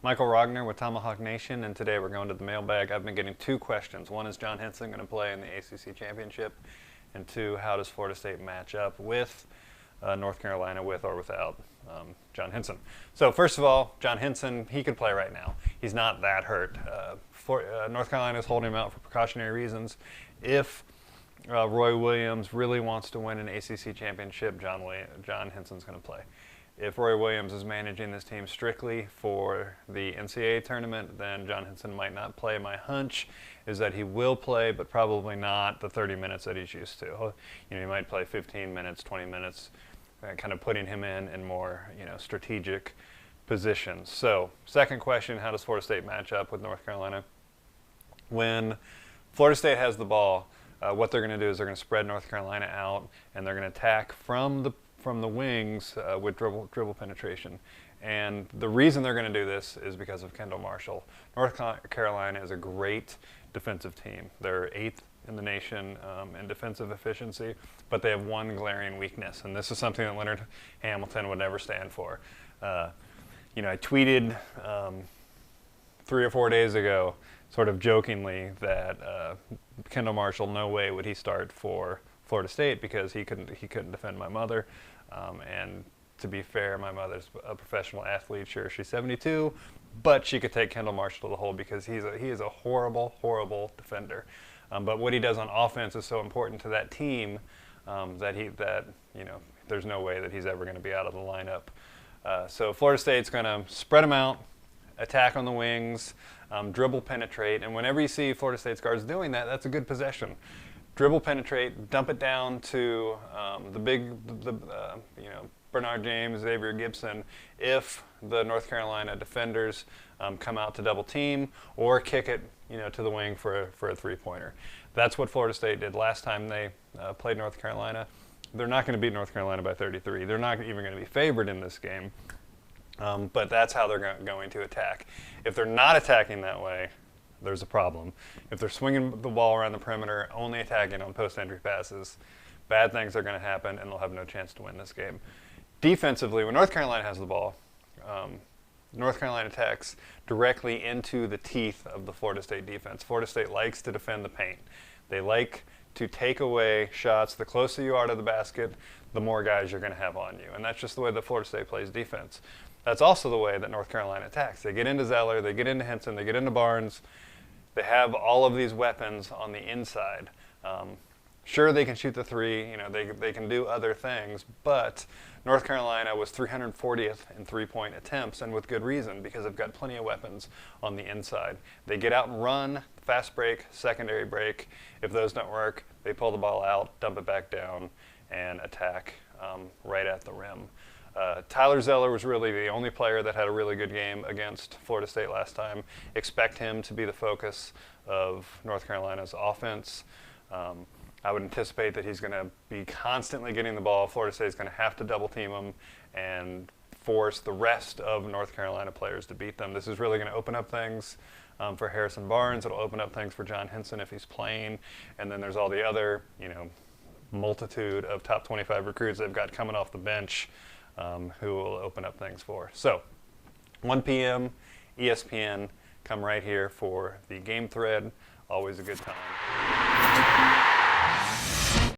Michael Rogner with Tomahawk Nation, and today we're going to the mailbag. I've been getting two questions. One, is John Henson going to play in the ACC Championship? And two, how does Florida State match up with North Carolina, with or without John Henson? So first of all, John Henson, he could play right now. He's not that hurt. North Carolina is holding him out for precautionary reasons. If Roy Williams really wants to win an ACC championship, John Henson's going to play. If Roy Williams is managing this team strictly for the NCAA tournament, then John Henson might not play. My hunch is that he will play, but probably not the 30 minutes that he's used to. He might play 15 minutes, 20 minutes, kind of putting him in more strategic positions. So, second question: how does Florida State match up with North Carolina? When Florida State has the ball, what they're going to do is they're going to spread North Carolina out, and they're going to attack from the wings with dribble penetration. And the reason they're going to do this is because of Kendall Marshall. North Carolina is a great defensive team. They're 8th in the nation in defensive efficiency, but they have one glaring weakness, and this is something that Leonard Hamilton would never stand for. I tweeted 3 or 4 days ago, sort of jokingly, that Kendall Marshall, no way would he start for Florida State because he couldn't defend my mother. And to be fair, my mother's a professional athlete. Sure, she's 72, but she could take Kendall Marshall to the hole because he is a horrible, horrible defender. But what he does on offense is so important to that team that there's no way that he's ever going to be out of the lineup. So Florida State's going to spread him out, attack on the wings, dribble penetrate, and whenever you see Florida State's guards doing that, that's a good possession. Dribble penetrate, dump it down to Bernard James, Xavier Gibson, if the North Carolina defenders come out to double team, or kick it to the wing for a three-pointer. That's what Florida State did last time they played North Carolina. They're not going to beat North Carolina by 33. They're not even going to be favored in this game, but that's how they're going to attack. If they're not attacking that way, there's a problem. If they're swinging the ball around the perimeter, only attacking on post-entry passes, bad things are going to happen, and they'll have no chance to win this game. Defensively, when North Carolina has the ball, North Carolina attacks directly into the teeth of the Florida State defense. Florida State likes to defend the paint. They like to take away shots. The closer you are to the basket, the more guys you're going to have on you. And that's just the way that Florida State plays defense. That's also the way that North Carolina attacks. They get into Zeller, they get into Henson, they get into Barnes. They have all of these weapons on the inside. Sure, they can shoot the three, they can do other things, but North Carolina was 340th in three-point attempts, and with good reason, because they've got plenty of weapons on the inside. They get out and run, fast break, secondary break. If those don't work, they pull the ball out, dump it back down, and attack right at the rim. Tyler Zeller was really the only player that had a really good game against Florida State last time. Expect him to be the focus of North Carolina's offense. I would anticipate that he's going to be constantly getting the ball. Florida State is going to have to double team him and force the rest of North Carolina players to beat them. This is really going to open up things for Harrison Barnes. It'll open up things for John Henson if he's playing. And then there's all the other, multitude of top 25 recruits they've got coming off the bench who will open up things for. So, 1 p.m., ESPN, come right here for the game thread. Always a good time.